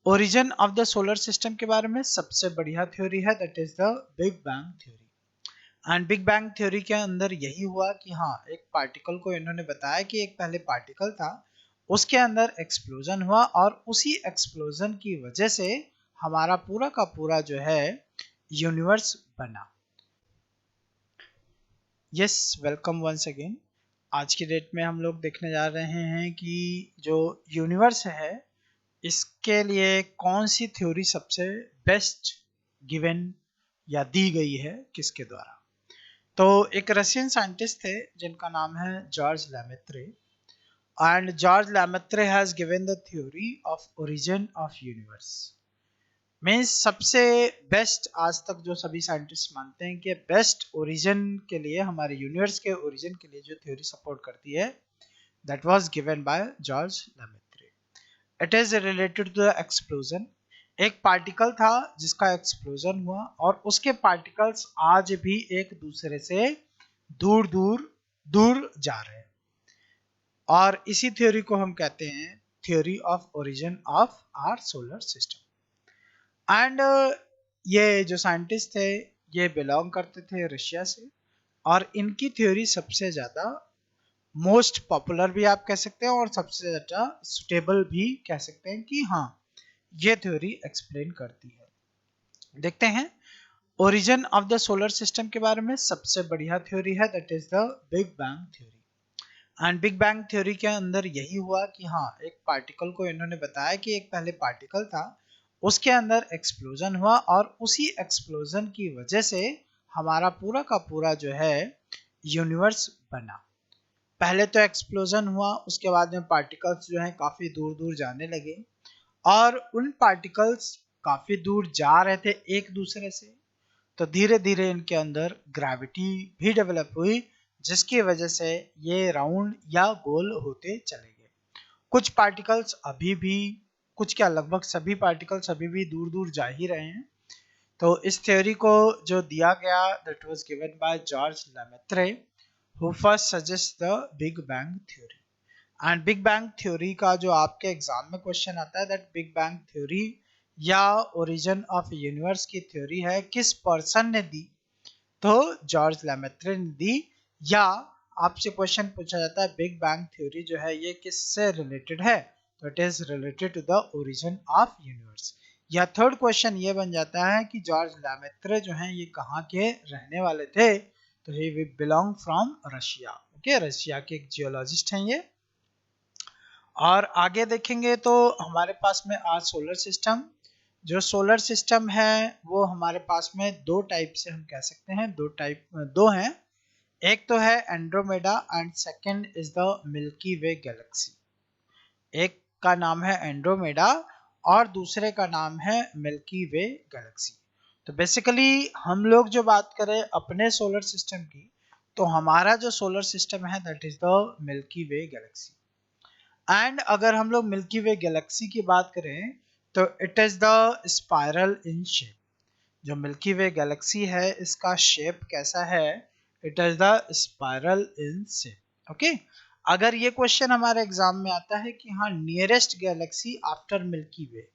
Origin of the solar system के बारे में सबसे बढ़िया थ्योरी है, that is the big bang theory. And big bang theory के अंदर यही हुआ कि हाँ, एक पार्टिकल को इन्होंने बताया कि एक पहले पार्टिकल था, उसके अंदर एक्सप्लोजन हुआ और उसी एक्सप्लोजन की वजह से हमारा पूरा का पूरा जो है यूनिवर्स बना। Yes, welcome once again. आज की डेट में हम लोग देखने जा रहे हैं कि जो यूनिवर्स है इसके लिए कौन सी थ्योरी सबसे बेस्ट गिवन या दी गई है, किसके द्वारा। तो एक रशियन साइंटिस्ट थे जिनका नाम है George Lemaitre, and George Lemaitre has given the theory of origin of universe. Means सबसे बेस्ट आज तक जो सभी साइंटिस्ट मानते हैं कि बेस्ट ओरिजिन के लिए, हमारे यूनिवर्स के ओरिजिन के लिए जो थ्योरी सपोर्ट करती है, that was given by George Lemaitre. It is related to the explosion. एक पार्टिकल था जिसका एक्सप्लोजन हुआ और उसके पार्टिकल्स आज भी एक दूसरे से दूर दूर दूर जा रहे हैं, और इसी थ्योरी को हम कहते हैं theory of origin of our solar system. And ये जो साइंटिस्ट थे ये बिलोंग करते थे रशिया से, और इनकी थ्योरी सबसे ज्यादा मोस्ट पॉपुलर भी आप कह सकते हैं और सबसे ज्यादा सुटेबल भी कह सकते हैं कि हाँ, ये थ्योरी एक्सप्लेन करती है। देखते हैं origin of the solar system के बारे में सबसे बढ़िया थ्योरी है, that is the big bang theory. And big bang theory के अंदर यही हुआ कि हाँ, एक पार्टिकल को इन्होंने बताया कि एक पहले पार्टिकल था, उसके अंदर एक्सप्लोजन हुआ और उसी एक्सप्लोजन की वजह से हमारा पूरा का पूरा जो है यूनिवर्स बना। पहले तो एक्सप्लोजन हुआ, उसके बाद में पार्टिकल्स जो हैं काफी दूर दूर जाने लगे, और उन पार्टिकल्स काफी दूर जा रहे थे एक दूसरे से, तो धीरे धीरे इनके अंदर ग्रेविटी भी डेवलप हुई, जिसकी वजह से ये राउंड या गोल होते चले गए। कुछ पार्टिकल्स अभी भी, कुछ क्या लगभग सभी पार्टिकल्स अभी भी दूर दूर जा ही रहे हैं। तो इस थ्योरी को जो दिया गया, that was given by George Lemaitre, who first suggests the Big Bang theory. And big bang theory का जो आपके एग्जाम में क्वेश्चन आता है, दैट बिग बैंग थ्योरी या ओरिजिन ऑफ यूनिवर्स की थ्योरी है किस पर्सन ने दी, तो जॉर्ज लैमेत्रे ने दी। या आपसे क्वेश्चन पूछा जाता है बिग बैंग थ्योरी जो है ये किससे रिलेटेड है, तो it is related to the origin of universe. या थर्ड क्वेश्चन ये बन जाता है कि जॉर्ज लैमेत्रे जो है ये कहाँ के रहने वाले थे, तो he belong from Russia. Okay, Russia के एक जियोलॉजिस्ट हैं ये। और आगे देखेंगे तो हमारे पास में आज सोलर सिस्टम, जो सोलर सिस्टम है वो हमारे पास में दो टाइप से हम कह सकते हैं, दो हैं। एक तो है Andromeda and second is the milky way Galaxy. एक का नाम है एंड्रोमेडा और दूसरे का नाम है मिल्की वे गैलेक्सी। तो बेसिकली हम लोग जो बात करें अपने सोलर सिस्टम की, तो हमारा जो सोलर सिस्टम है that is the milky way Galaxy. And अगर हम लोग मिल्की वे गैलेक्सी की बात करें तो it is the spiral in shape. जो मिल्की वे गैलेक्सी है इसका शेप कैसा है, it is the spiral in shape. Okay, अगर ये क्वेश्चन हमारे एग्जाम में आता है कि हाँ, नियरेस्ट गैलेक्सी आफ्टर मिल्की वे,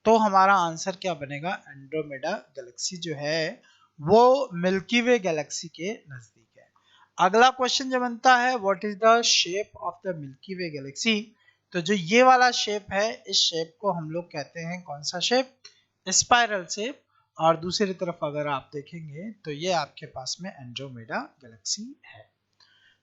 तो हमारा आंसर क्या बनेगा, एंड्रोमेडा गैलेक्सी जो है वो मिल्की वे गैलेक्सी के नजदीक है। अगला क्वेश्चन जो बनता है, what is the shape of the milky way Galaxy. तो जो ये वाला शेप है, इस शेप को हम लोग कहते हैं कौन सा शेप, स्पाइरल शेप। और दूसरी तरफ अगर आप देखेंगे तो ये आपके पास में एंड्रोमेडा गैलेक्सी है।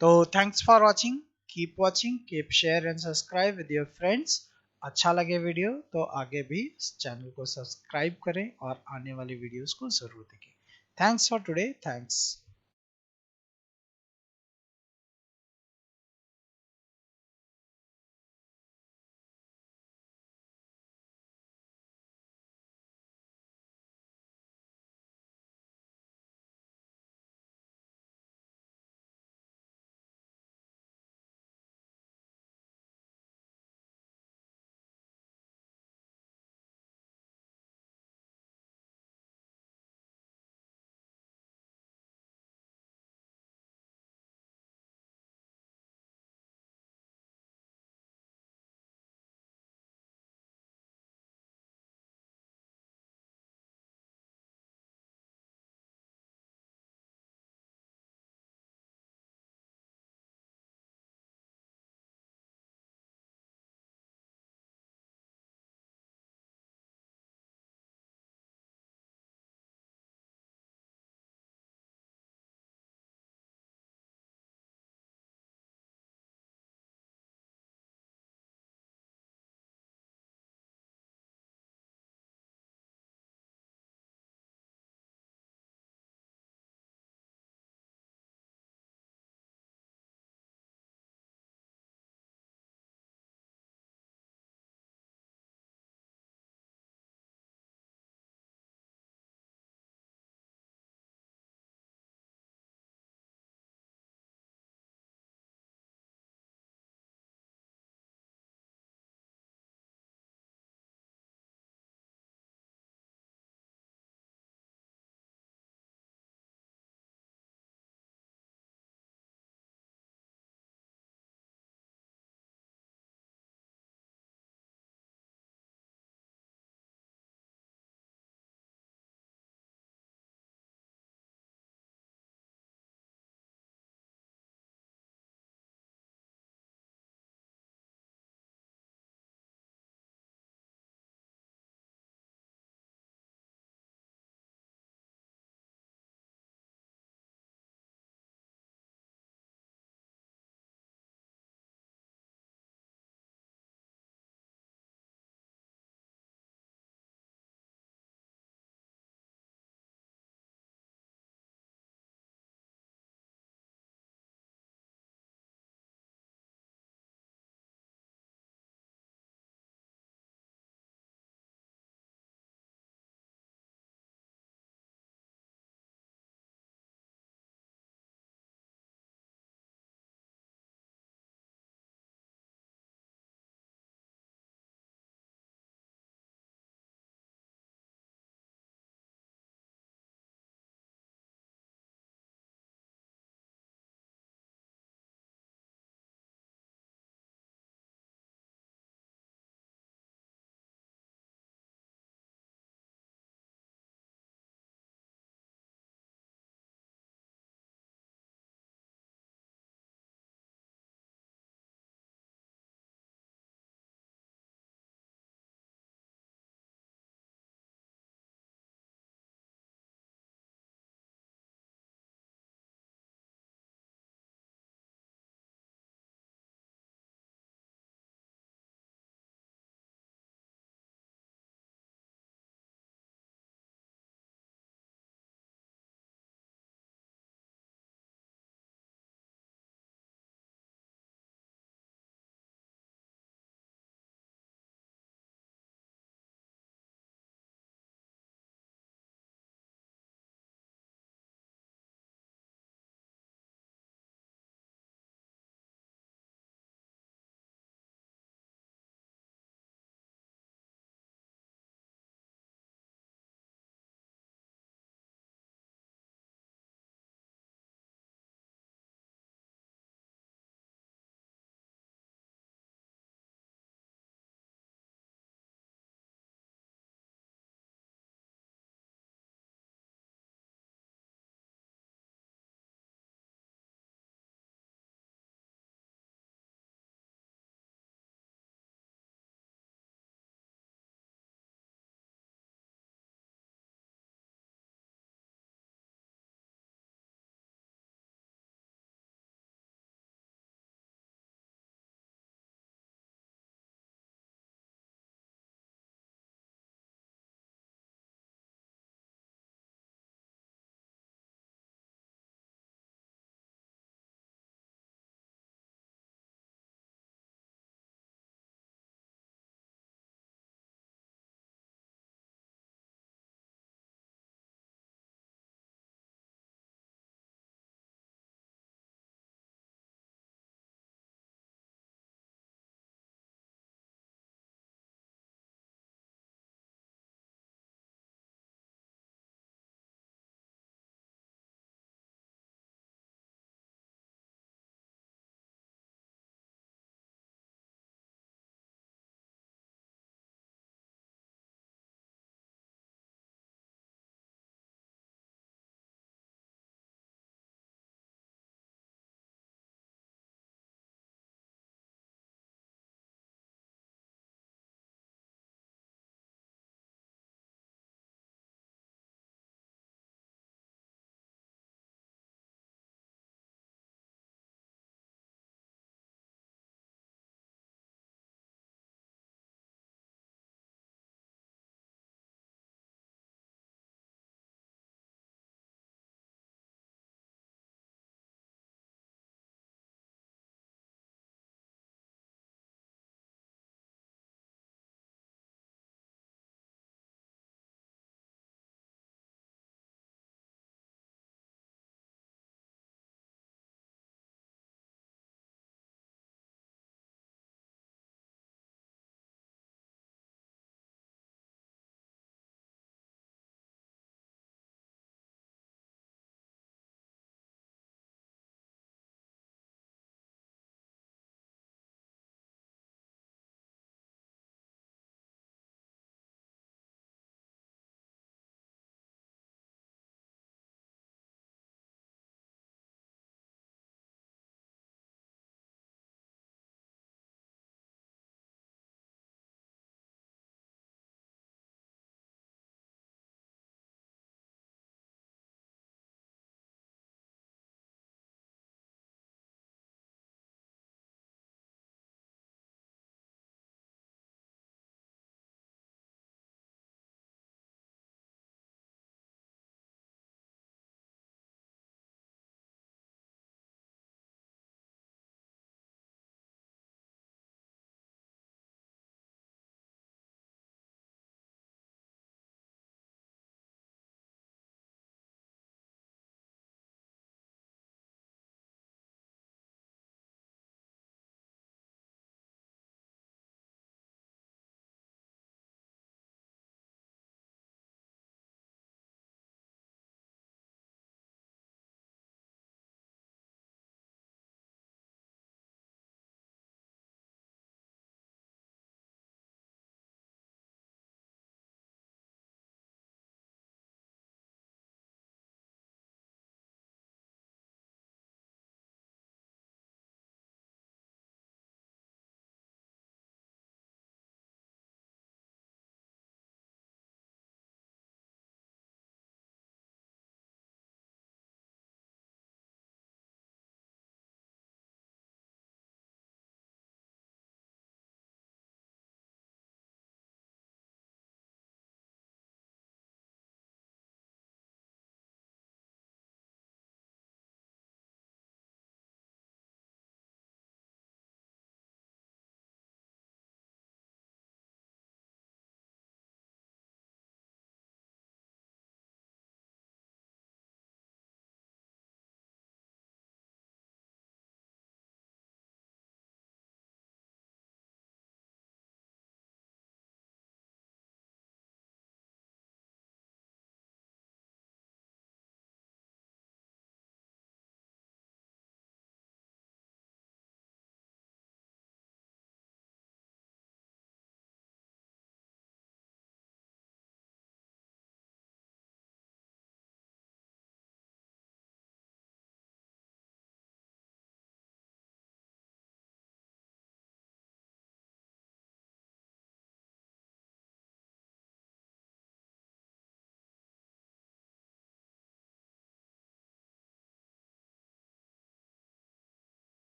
तो thanks for watching, keep watching, keep share and subscribe with your friends. अच्छा लगे वीडियो तो आगे भी इस चैनल को सब्सक्राइब करें और आने वाली वीडियोस को जरूर देखें। Thanks for today, thanks.